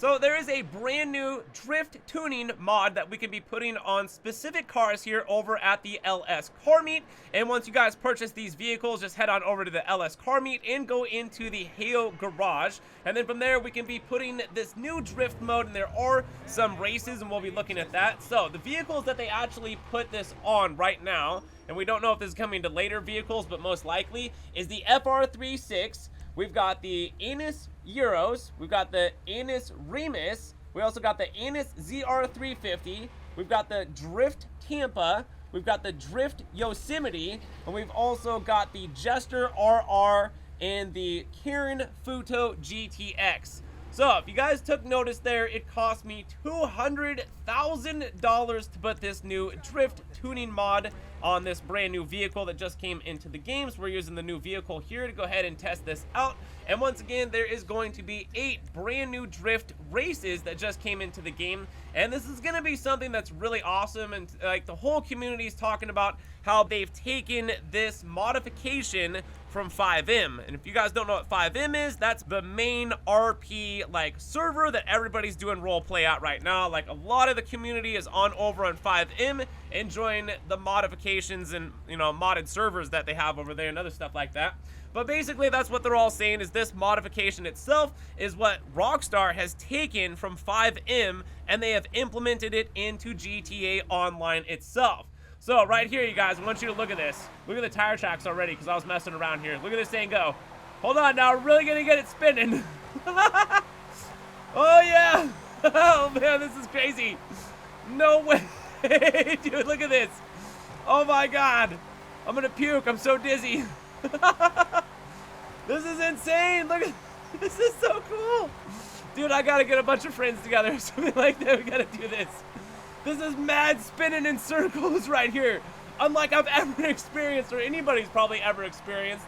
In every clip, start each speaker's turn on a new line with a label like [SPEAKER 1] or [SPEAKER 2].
[SPEAKER 1] So there is a brand new drift tuning mod that we can be putting on specific cars here over at the LS Car Meet. And once you guys purchase these vehicles, just head on over to the LS Car Meet and go into the Heo Garage. And then from there, we can be putting this new drift mode, and there are some races, and we'll be looking at that. So the vehicles that they actually put this on right now, and we don't know if this is coming to later vehicles, but most likely, is the FR36. We've got the Ennis Euros, we've got the Ennis Remus, we also got the Ennis ZR350, we've got the Drift Tampa, we've got the Drift Yosemite, and we've also got the Jester RR and the Kirin Futo GTX. So, if you guys took notice there, it cost me $200,000 to put this new drift tuning mod on this brand new vehicle that just came into the games. We're using the new vehicle here to go ahead and test this out. And once again, there is going to be 8 brand new drift races that just came into the game. And this is going to be something that's really awesome. And like the whole community is talking about how they've taken this modification from 5M. And if you guys don't know what 5M is, that's the main RP like server that everybody's doing role play at right now. Like a lot of the community is on over on 5M, enjoying the modifications and, you know, modded servers that they have over there and other stuff like that. But basically that's what they're all saying, is this modification itself is what Rockstar has taken from 5M and they have implemented it into GTA Online itself. So right here, you guys, I want you to look at this. Look at the tire tracks already, because I was messing around here. Look at this thing go. Hold on now, we're really gonna get it spinning. Oh yeah. Oh man, this is crazy. No way. Dude, look at this. Oh my god. I'm gonna puke, I'm so dizzy. This is insane. Look at this, is so cool. Dude, I gotta get a bunch of friends together or something like that. We gotta do this. This is mad spinning in circles right here, unlike I've ever experienced, or anybody's probably ever experienced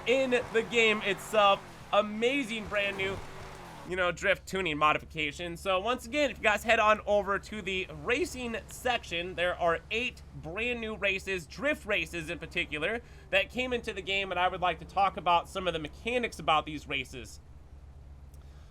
[SPEAKER 1] in the game itself. Amazing brand new, you know, drift tuning modification. So once again, if you guys head on over to the racing section, there are 8 brand new races, drift races in particular, that came into the game, and I would like to talk about some of the mechanics about these races.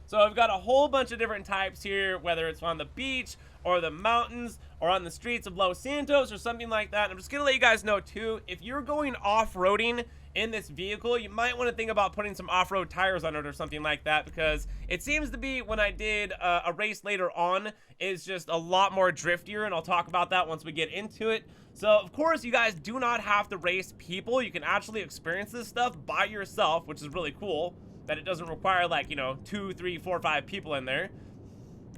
[SPEAKER 1] So I've got a whole bunch of different types here, whether it's on the beach or the mountains or on the streets of Los Santos or something like that. And I'm just gonna let you guys know too, if you're going off-roading in this vehicle, you might want to think about putting some off-road tires on it or something like that, because it seems to be, when I did a race later on, is just a lot more driftier, and I'll talk about that once we get into it. So of course, you guys do not have to race people. You can actually experience this stuff by yourself, which is really cool, that it doesn't require, like, you know, 2, 3, 4, 5 people in there.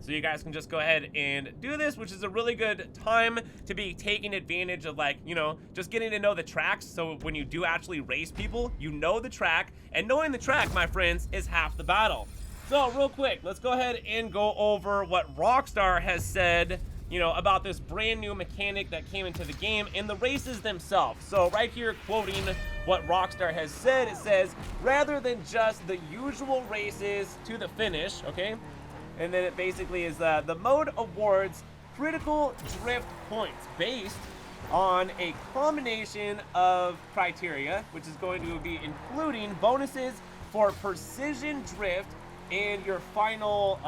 [SPEAKER 1] So you guys can just go ahead and do this, which is a really good time to be taking advantage of, like, you know, just getting to know the tracks. So when you do actually race people, you know the track, and knowing the track, my friends, is half the battle. So real quick, let's go ahead and go over what Rockstar has said, you know, about this brand new mechanic that came into the game in the races themselves. So right here, quoting what Rockstar has said, it says, rather than just the usual races to the finish, okay? And then it basically is the mode awards critical drift points based on a combination of criteria, which is going to be including bonuses for precision drift and your final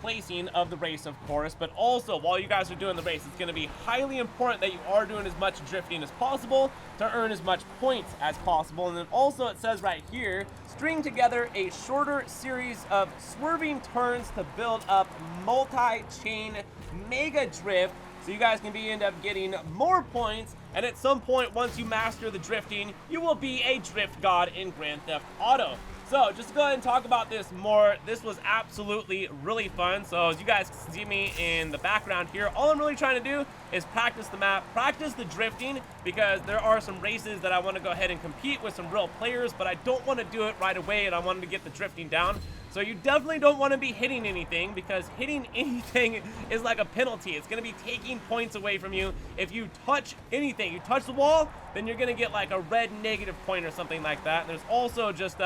[SPEAKER 1] placing of the race, of course. But also, while you guys are doing the race, it's going to be highly important that you are doing as much drifting as possible to earn as much points as possible. And then also it says right here, string together a shorter series of swerving turns to build up multi-chain mega drift, so you guys can end up getting more points. And at some point, once you master the drifting, you will be a drift god in Grand Theft Auto. So just to go ahead and talk about this more, this was absolutely really fun. So as you guys can see me in the background here, all I'm really trying to do is practice the map, practice the drifting, because there are some races that I want to go ahead and compete with some real players, but I don't want to do it right away, and I wanted to get the drifting down. So you definitely don't want to be hitting anything, because hitting anything is like a penalty. It's going to be taking points away from you. If you touch anything, you touch the wall, then you're going to get like a red negative point or something like that. And there's also just,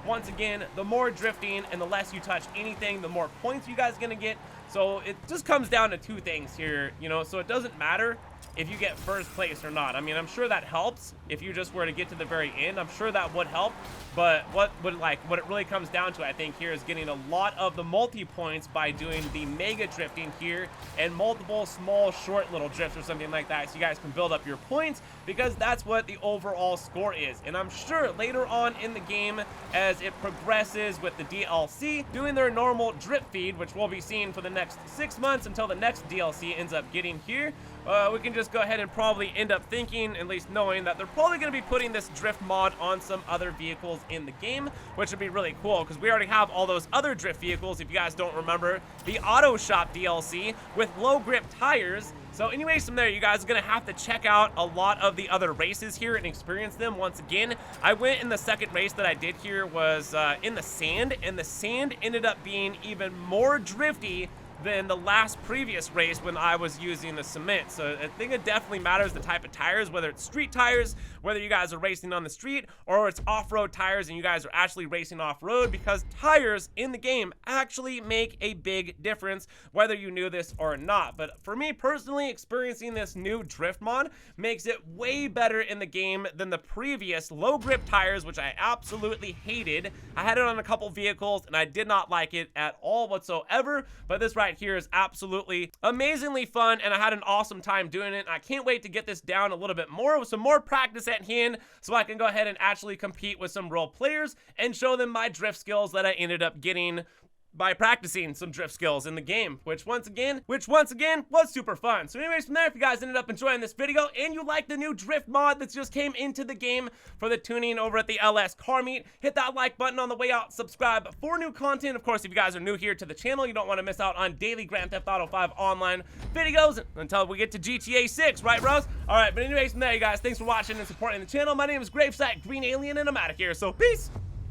[SPEAKER 1] once again, the more drifting and the less you touch anything, the more points you guys are going to get. So it just comes down to 2 things here, you know, so it doesn't matter if you get first place or not. I mean, I'm sure that helps if you just were to get to the very end. I'm sure that would help. But what it really comes down to, I think, here here is getting a lot of the multi-points by doing the mega drifting here and multiple small, short little drifts or something like that, so you guys can build up your points, because that's what the overall score is. And I'm sure later on in the game, as it progresses with the DLC, doing their normal drip feed, which we'll be seeing for the next 6 months until the next DLC ends up getting here, we can just go ahead and probably end up thinking, at least knowing, that they're probably going to be putting this drift mod on some other vehicles in the game, which would be really cool, because we already have all those other drift vehicles, if you guys don't remember, the Auto Shop DLC with low grip tires. So anyways, from there, you guys are going to have to check out a lot of the other races here and experience them once again. I went in the second race that I did here was in the sand, and the sand ended up being even more drifty than the last previous race when I was using the cement. So I think it definitely matters the type of tires, whether it's street tires, whether you guys are racing on the street, or it's off-road tires and you guys are actually racing off-road, because tires in the game actually make a big difference, whether you knew this or not. But for me personally, experiencing this new drift mod makes it way better in the game than the previous low grip tires, which I absolutely hated. I had it on a couple vehicles and I did not like it at all whatsoever, but this right here is absolutely amazingly fun, and I had an awesome time doing it. I can't wait to get this down a little bit more with some more practice at hand, so I can go ahead and actually compete with some real players and show them my drift skills that I ended up getting by practicing some drift skills in the game, which once again was super fun. So anyways, from there, if you guys ended up enjoying this video and you like the new drift mod that just came into the game for the tuning over at the LS Car Meet, hit that like button on the way out, subscribe for new content. Of course, if you guys are new here to the channel, you don't want to miss out on daily Grand Theft Auto 5 online videos until we get to GTA 6, right, bros? All right, but anyways, from there, you guys, thanks for watching and supporting the channel. My name is GRAVESIGHT, Green Alien, and I'm out of here, so peace!